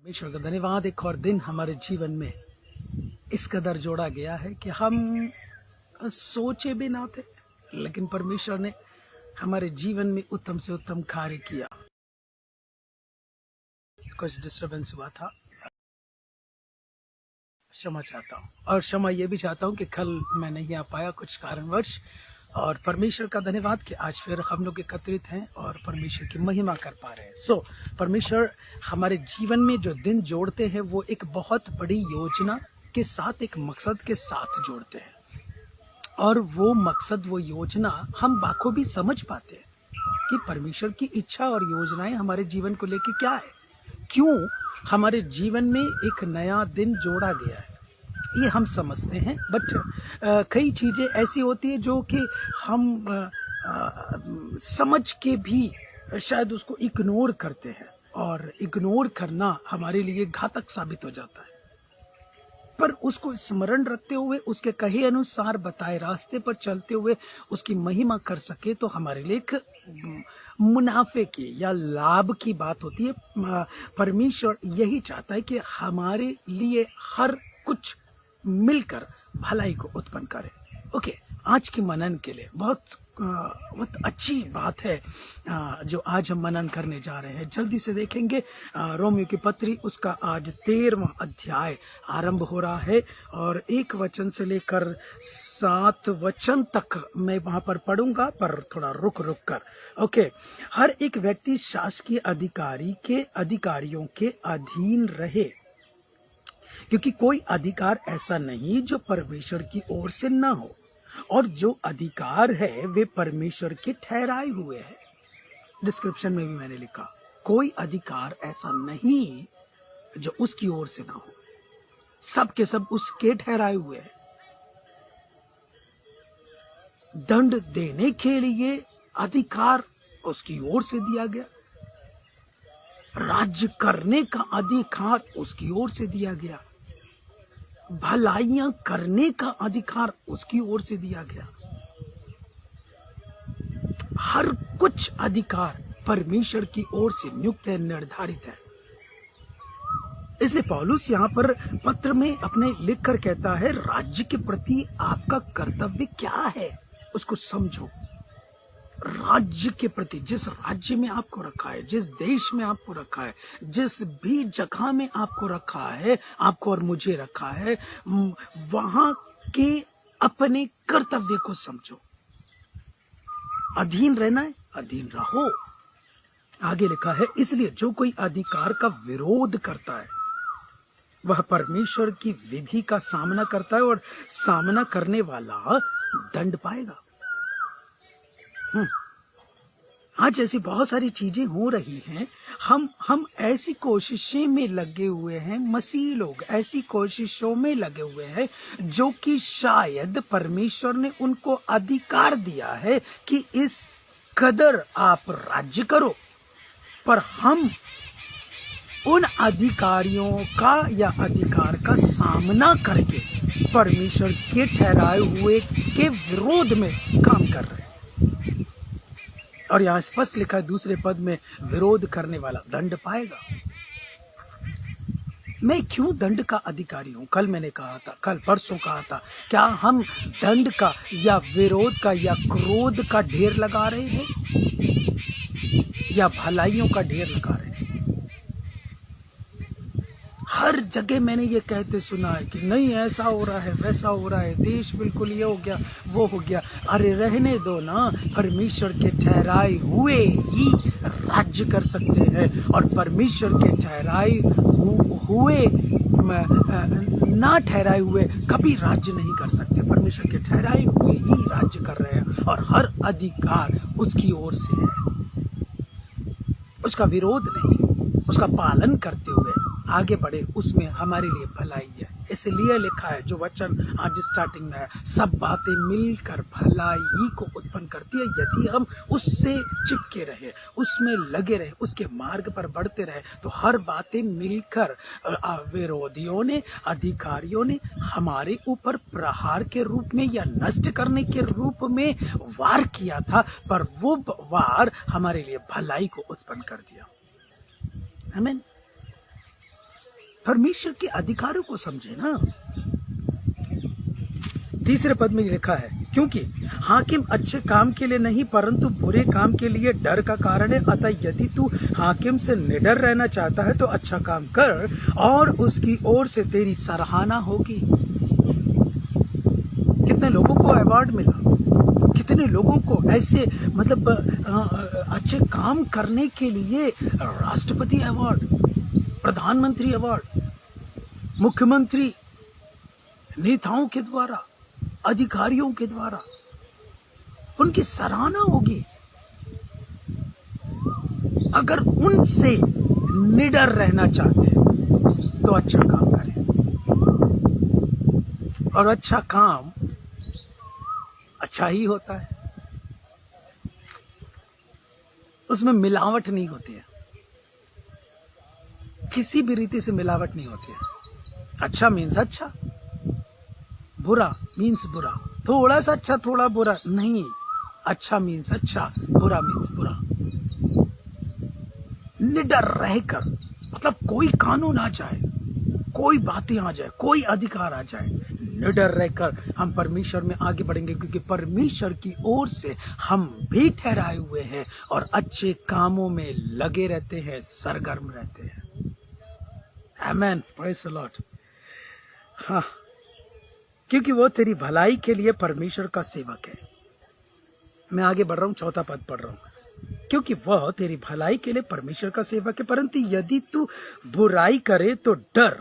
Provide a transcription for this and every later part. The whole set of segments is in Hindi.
ईश्वर का धन्यवाद, एक और दिन हमारे जीवन में इस कदर जोड़ा गया है कि हम सोचे भी ना थे, लेकिन परमेश्वर ने हमारे जीवन में उत्तम से उत्तम कार्य किया। कुछ डिस्टरबेंस हुआ था, क्षमा चाहता हूँ, और क्षमा ये भी चाहता हूँ कि कल मैं नहीं आ पाया कुछ कारणवश। और परमेश्वर का धन्यवाद कि आज फिर हम लोग एकत्रित हैं और परमेश्वर की महिमा कर पा रहे हैं। परमेश्वर हमारे जीवन में जो दिन जोड़ते हैं वो एक बहुत बड़ी योजना के साथ, एक मकसद के साथ जोड़ते हैं, और वो मकसद, वो योजना हम बाखूबी समझ पाते हैं कि परमेश्वर की इच्छा और योजनाएं हमारे जीवन को लेके क्या है, क्यों हमारे जीवन में एक नया दिन जोड़ा गया है, ये हम समझते हैं। बट कई चीज़ें ऐसी होती है जो कि हम समझ के भी शायद उसको इग्नोर करते हैं, और इग्नोर करना हमारे लिए घातक साबित हो जाता है। पर उसको स्मरण रखते हुए, उसके कहे अनुसार बताए रास्ते पर चलते हुए उसकी महिमा कर सके तो हमारे लिए एक मुनाफे की या लाभ की बात होती है। परमेश्वर यही चाहता है कि हमारे लिए हर कुछ मिलकर भलाई को उत्पन्न करे। ओके, आज के मनन के लिए बहुत अच्छी बात है जो आज हम मनन करने जा रहे हैं। जल्दी से देखेंगे रोमियो की पत्री, उसका आज 13वां अध्याय आरंभ हो रहा है, और 1 वचन से लेकर 7 वचन तक मैं वहां पर पढ़ूंगा, पर थोड़ा रुक कर। ओके, हर एक व्यक्ति शासकीय अधिकारियों के अधीन रहे, क्योंकि कोई अधिकार ऐसा नहीं जो परमेश्वर की ओर से ना हो, और जो अधिकार है वे परमेश्वर के ठहराए हुए हैं। डिस्क्रिप्शन में भी मैंने लिखा, कोई अधिकार ऐसा नहीं जो उसकी ओर से ना हो, सब के सब उसके ठहराए हुए हैं। दंड देने के लिए अधिकार उसकी ओर से दिया गया, राज्य करने का अधिकार उसकी ओर से दिया गया, भलाइयां करने का अधिकार उसकी ओर से दिया गया। हर कुछ अधिकार परमेश्वर की ओर से नियुक्त है, निर्धारित है। इसलिए पौलुस यहाँ पर पत्र में अपने लिख कर कहता है, राज्य के प्रति आपका कर्तव्य क्या है उसको समझो। राज्य के प्रति, जिस राज्य में आपको रखा है, जिस देश में आपको रखा है, जिस भी जगह में आपको रखा है, आपको और मुझे रखा है, वहां के अपने कर्तव्य को समझो। अधीन रहना है, अधीन रहो। आगे लिखा है, इसलिए जो कोई अधिकार का विरोध करता है वह परमेश्वर की विधि का सामना करता है, और सामना करने वाला दंड पाएगा। आज ऐसी बहुत सारी चीजें हो रही हैं, हम ऐसी कोशिशें में लगे हुए हैं, मसीह लोग ऐसी कोशिशों में लगे हुए हैं जो कि शायद परमेश्वर ने उनको अधिकार दिया है कि इस कदर आप राज्य करो, पर हम उन अधिकारियों का या अधिकार का सामना करके परमेश्वर के ठहराए हुए के विरोध में काम कर रहे हैं। और यहाँ स्पष्ट लिखा है दूसरे पद में, विरोध करने वाला दंड पाएगा। मैं क्यों दंड का अधिकारी हूं? कल मैंने कहा था, कल परसों कहा था, क्या हम दंड का या विरोध का या क्रोध का ढेर लगा रहे हैं, या भलाइयों का ढेर लगा रहे हैं? हर जगह मैंने ये कहते सुना है कि नहीं, ऐसा हो रहा है, वैसा हो रहा है, देश बिल्कुल ये हो गया, वो हो गया। अरे रहने दो ना, परमेश्वर के ठहराए हुए ही राज्य कर सकते हैं, और परमेश्वर के ठहराए हुए ना ठहराए हुए कभी राज्य नहीं कर सकते। परमेश्वर के ठहराए हुए ही राज्य कर रहे हैं, और हर अधिकार उसकी ओर से है। उसका विरोध नहीं, उसका पालन करते हुए आगे बढ़े, उसमें हमारे लिए भलाई है। इसलिए लिखा है, जो वचन आज स्टार्टिंग में है, सब बातें मिलकर भलाई को उत्पन्न करती है यदि हम उससे चिपके रहे, उसमें लगे रहे, उसके मार्ग पर बढ़ते रहे, तो हर बातें मिलकर विरोधियों ने, अधिकारियों ने हमारे ऊपर प्रहार के रूप में या नष्ट करने के रूप में वार किया था, पर वो वार हमारे लिए भलाई को उत्पन्न कर दिया। आमीन। परमेश्वर के अधिकारों को समझे ना। तीसरे पद में लिखा है, क्योंकि हाकिम अच्छे काम के लिए नहीं परंतु बुरे काम के लिए डर का कारण है। अतः यदि तू हाकिम से निडर रहना चाहता है तो अच्छा काम कर और उसकी ओर से तेरी सराहना होगी। कितने लोगों को अवार्ड मिला, कितने लोगों को ऐसे मतलब अच्छे काम करने के लिए राष्ट्रपति अवार्ड, प्रधानमंत्री अवार्ड, मुख्यमंत्री, नेताओं के द्वारा, अधिकारियों के द्वारा उनकी सराहना होगी। अगर उनसे निडर रहना चाहते हैं तो अच्छा काम करें, और अच्छा काम अच्छा ही होता है, उसमें मिलावट नहीं होती है, किसी भी रीति से मिलावट नहीं होती है। अच्छा मीन्स अच्छा, बुरा मीन्स बुरा, थोड़ा सा अच्छा थोड़ा बुरा नहीं, अच्छा मीन्स अच्छा, बुरा मीन्स बुरा। निडर रहकर मतलब कोई कानून आ जाए, कोई बातें आ जाए, कोई अधिकार आ जाए, निडर रहकर हम परमेश्वर में आगे बढ़ेंगे, क्योंकि परमेश्वर की ओर से हम भी ठहराए हुए हैं और अच्छे कामों में लगे रहते हैं, सरगर्म रहते हैं। आमेन, प्रेज़ द लॉर्ड। हाँ, क्योंकि वो तेरी भलाई के लिए परमेश्वर का सेवक है। मैं आगे बढ़ रहा हूँ, चौथा पद पढ़ रहा हूँ। क्योंकि वह तेरी भलाई के लिए परमेश्वर का सेवक है, परंतु यदि तू बुराई करे तो डर,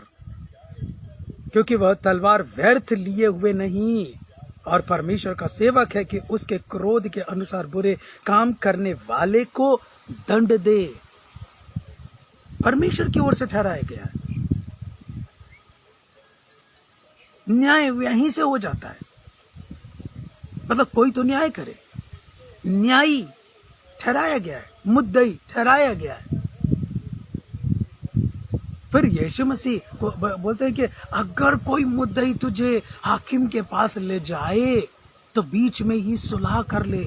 क्योंकि वह तलवार व्यर्थ लिए हुए नहीं और परमेश्वर का सेवक है कि उसके क्रोध के अनुसार बुरे काम करने वाले को दंड दे। परमेश्वर की ओर से ठहराया गया है, न्याय यहीं से हो जाता है। मतलब कोई तो न्याय करे, न्यायी ठहराया गया है, मुद्दई ठहराया गया है। फिर यीशु मसीह बोलते हैं कि अगर कोई मुद्दई तुझे हाकिम के पास ले जाए तो बीच में ही सुलह कर ले,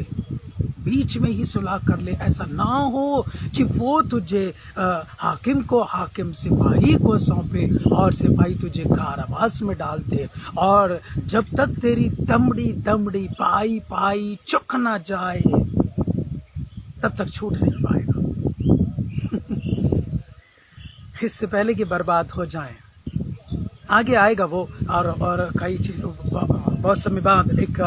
बीच में ही सुलह कर ले। ऐसा ना हो कि वो तुझे हाकिम को, हाकिम सिपाही को सौंपे और सिपाही तुझे कारावास में डाल दे, और जब तक तेरी दमड़ी दमड़ी पाई पाई चुक ना जाए तब तक छूट नहीं पाएगा। इससे पहले कि बर्बाद हो जाए। आगे आएगा वो, और कई चीज बहुत समय बाद एक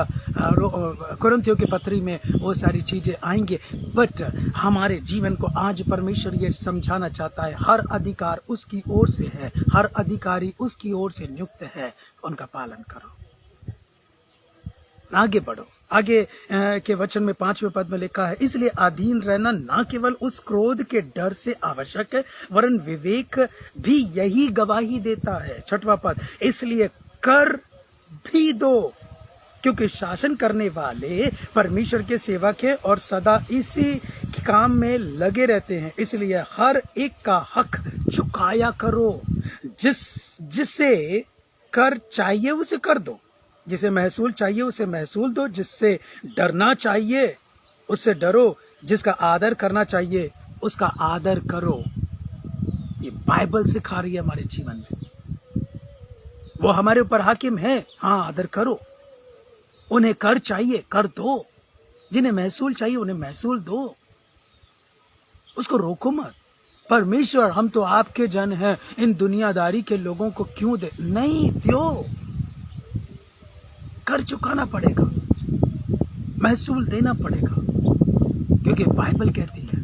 कुरिन्थियों की पत्री में वो सारी चीजें आएंगे। बट हमारे जीवन को आज परमेश्वर ये समझाना चाहता है, हर अधिकार उसकी ओर से है, हर अधिकारी उसकी ओर से नियुक्त है, उनका पालन करो, आगे बढ़ो। आगे के वचन में 5वें पद में लिखा है, इसलिए अधीन रहना ना केवल उस क्रोध के डर से आवश्यक है वरन विवेक भी यही गवाही देता है। 6वां पद, इसलिए कर भी दो, क्योंकि शासन करने वाले परमेश्वर के सेवक है और सदा इसी काम में लगे रहते हैं। इसलिए हर एक का हक चुकाया करो, जिसे कर चाहिए उसे कर दो, जिसे महसूल चाहिए उसे महसूल दो, जिससे डरना चाहिए उससे डरो, जिसका आदर करना चाहिए उसका आदर करो। ये बाइबल सिखा रही है हमारे जीवन में। वो हमारे ऊपर हाकिम है, हाँ आदर करो। उन्हें कर चाहिए कर दो, जिन्हें महसूल चाहिए उन्हें महसूल दो, उसको रोको मत। परमेश्वर हम तो आपके जन हैं, इन दुनियादारी के लोगों को क्यों दे? नहीं दो, कर चुकाना पड़ेगा, महसूल देना पड़ेगा, क्योंकि बाइबल कहती है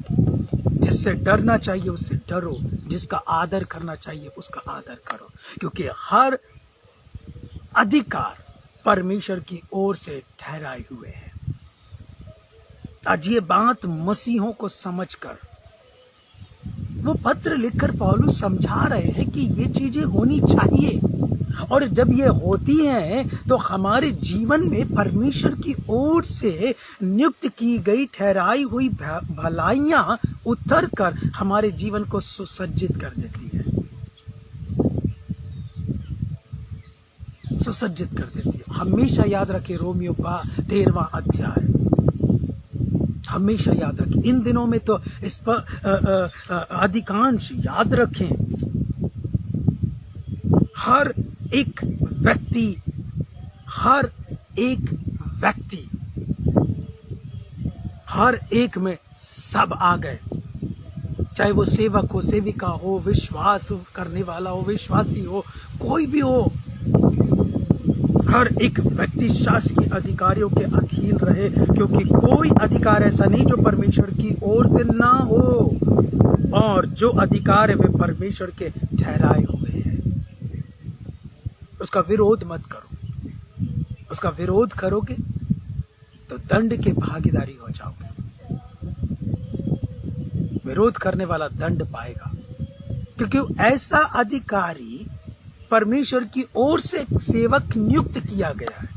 जिससे डरना चाहिए उससे डरो, जिसका आदर करना चाहिए उसका आदर करो, क्योंकि हर अधिकार परमेश्वर की ओर से ठहराए हुए हैं। आज ये बात मसीहों को समझकर वो पत्र लिखकर पौलुस समझा रहे हैं कि ये चीजें होनी चाहिए, और जब ये होती हैं तो हमारे जीवन में परमेश्वर की ओर से नियुक्त की गई ठहराई हुई भलाइयां उतर कर हमारे जीवन को सुसज्जित कर देती है, सुसज्जित कर देती है। हमेशा याद रखें रोमियो का 13वां अध्याय, हमेशा याद रखें। इन दिनों में तो इस पर अधिकांश याद रखें, हर एक व्यक्ति हर एक में सब आ गए, चाहे वो सेवक हो, सेविका हो, विश्वास करने वाला हो, विश्वासी हो, कोई भी हो। हर एक व्यक्ति शासकीय अधिकारियों के अधीन रहे, क्योंकि कोई अधिकार ऐसा नहीं जो परमेश्वर की ओर से ना हो, और जो अधिकार है वे परमेश्वर के ठहराए हुए हैं। उसका विरोध मत करो। उसका विरोध करोगे तो दंड के भागीदारी हो जाओगे। विरोध करने वाला दंड पाएगा, क्योंकि ऐसा अधिकारी परमेश्वर की ओर से सेवक नियुक्त किया गया है।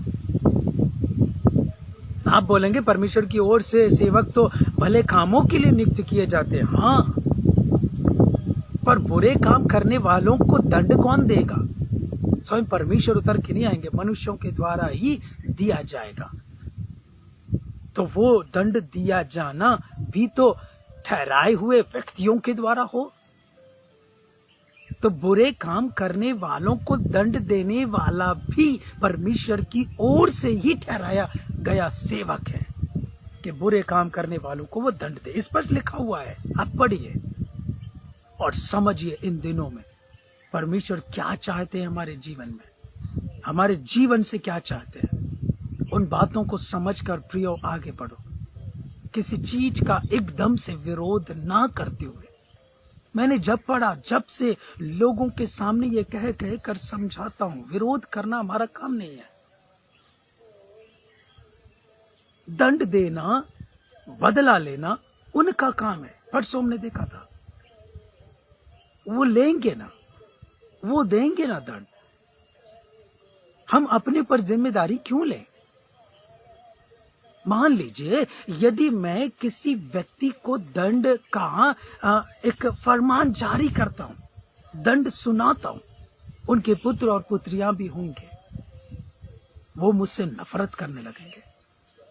आप बोलेंगे परमेश्वर की ओर से सेवक तो भले कामों के लिए नियुक्त किए जाते हैं, हाँ, पर बुरे काम करने वालों को दंड कौन देगा? स्वयं परमेश्वर उतर के नहीं आएंगे, मनुष्यों के द्वारा ही दिया जाएगा। तो वो दंड दिया जाना भी तो ठहराए हुए व्यक्तियों के द्वारा हो। तो बुरे काम करने वालों को दंड देने वाला भी परमेश्वर की ओर से ही ठहराया गया सेवक है, कि बुरे काम करने वालों को वो दंड दे। स्पष्ट लिखा हुआ है, आप पढ़िए और समझिए इन दिनों में परमेश्वर क्या चाहते हैं हमारे जीवन में, हमारे जीवन से क्या चाहते हैं। उन बातों को समझकर प्रियो आगे बढ़ो, किसी चीज का एकदम से विरोध ना करते हुए। मैंने जब पढ़ा, जब से लोगों के सामने ये कह कर समझाता हूं, विरोध करना हमारा काम नहीं है। दंड देना, बदला लेना उनका काम है। परसों हमने देखा था, वो लेंगे ना, वो देंगे ना दंड। हम अपने पर जिम्मेदारी क्यों लें? मान लीजिए यदि मैं किसी व्यक्ति को दंड का एक फरमान जारी करता हूं, दंड सुनाता हूं, उनके पुत्र और पुत्रियां भी होंगे, वो मुझसे नफरत करने लगेंगे।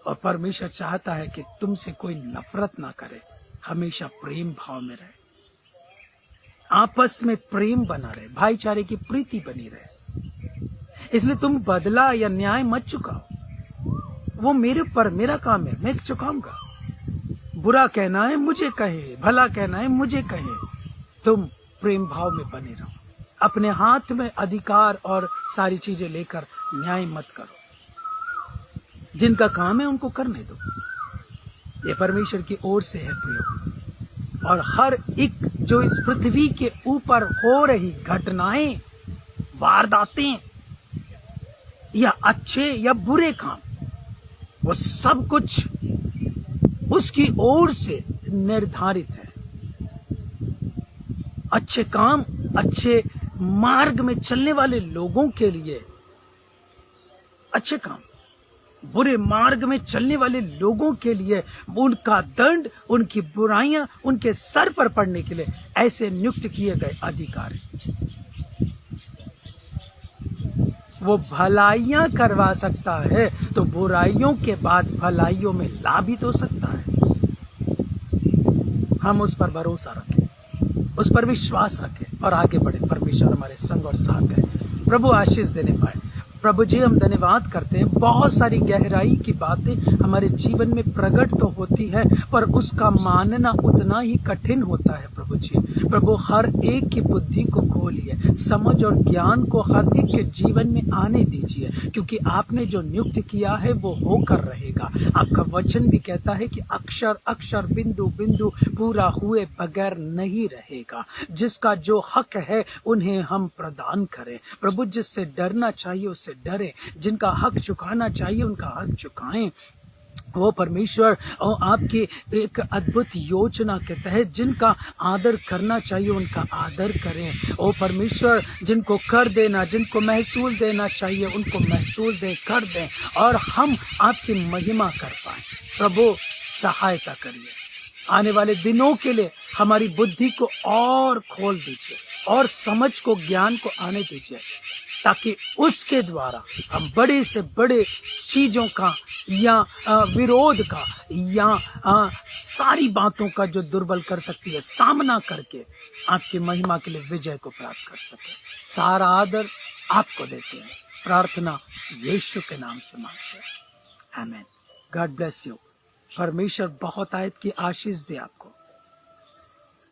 और परमेश्वर चाहता है कि तुमसे कोई नफरत ना करे, हमेशा प्रेम भाव में रहे, आपस में प्रेम बना रहे, भाईचारे की प्रीति बनी रहे। इसलिए तुम बदला या न्याय मत चुकाओ, वो मेरे पर, मेरा काम है, मैं चुकाऊंगा। बुरा कहना है मुझे कहे, भला कहना है मुझे कहे, तुम प्रेम भाव में बने रहो। अपने हाथ में अधिकार और सारी चीजें लेकर न्याय मत करो। जिनका काम है उनको करने दो। ये परमेश्वर की ओर से है प्रियो। और हर एक जो इस पृथ्वी के ऊपर हो रही घटनाएं, वारदातें या अच्छे या बुरे काम, वो सब कुछ उसकी ओर से निर्धारित है। अच्छे काम, अच्छे मार्ग में चलने वाले लोगों के लिए अच्छे काम, बुरे मार्ग में चलने वाले लोगों के लिए उनका दंड, उनकी बुराइयां उनके सर पर पड़ने के लिए ऐसे नियुक्त किए गए अधिकारी। वो भलाइयां करवा सकता है तो बुराइयों के बाद भलाइयों में ला भी तो सकता है। हम उस पर भरोसा रखें, उस पर विश्वास रखें और आगे बढ़े। परमेश्वर हमारे संग और साथ है। प्रभु आशीष देने पाए। प्रभु जी, हम धन्यवाद करते हैं। बहुत सारी गहराई की बातें हमारे जीवन में प्रकट तो होती है, पर उसका मानना उतना ही कठिन होता है। प्रभु जी, प्रभु हर एक की बुद्धि को खोलिए, समझ और ज्ञान को हर एक के जीवन में आने दीजिए, क्योंकि आपने जो नियुक्त किया है वो होकर रहेगा। आपका वचन भी कहता है कि अक्षर अक्षर, बिंदु बिंदु पूरा हुए बगैर नहीं रहेगा। जिसका जो हक है उन्हें हम प्रदान करें। प्रभु, जिससे डरना चाहिए उससे डरे, जिनका हक चुकाना चाहिए उनका हक चुकाएं। वो परमेश्वर और आपकी एक अद्भुत योजना के तहत जिनका आदर करना चाहिए उनका आदर करें। ओ परमेश्वर, जिनको कर देना, जिनको महसूल देना चाहिए उनको महसूल दें, कर दें, और हम आपकी महिमा कर पाएं। प्रभु, सहायता करिए। आने वाले दिनों के लिए हमारी बुद्धि को और खोल दीजिए और समझ को, ज्ञान को आने दीजिए, ताकि उसके द्वारा हम बड़े से बड़े चीजों का या विरोध का या सारी बातों का जो दुर्बल कर सकती है, सामना करके आपकी महिमा के लिए विजय को प्राप्त कर सके। सारा आदर आपको देते हैं, प्रार्थना यीशु के नाम से मांगते हैं, आमीन। God bless you. परमेश्वर बहुत आयत की आशीष दे आपको।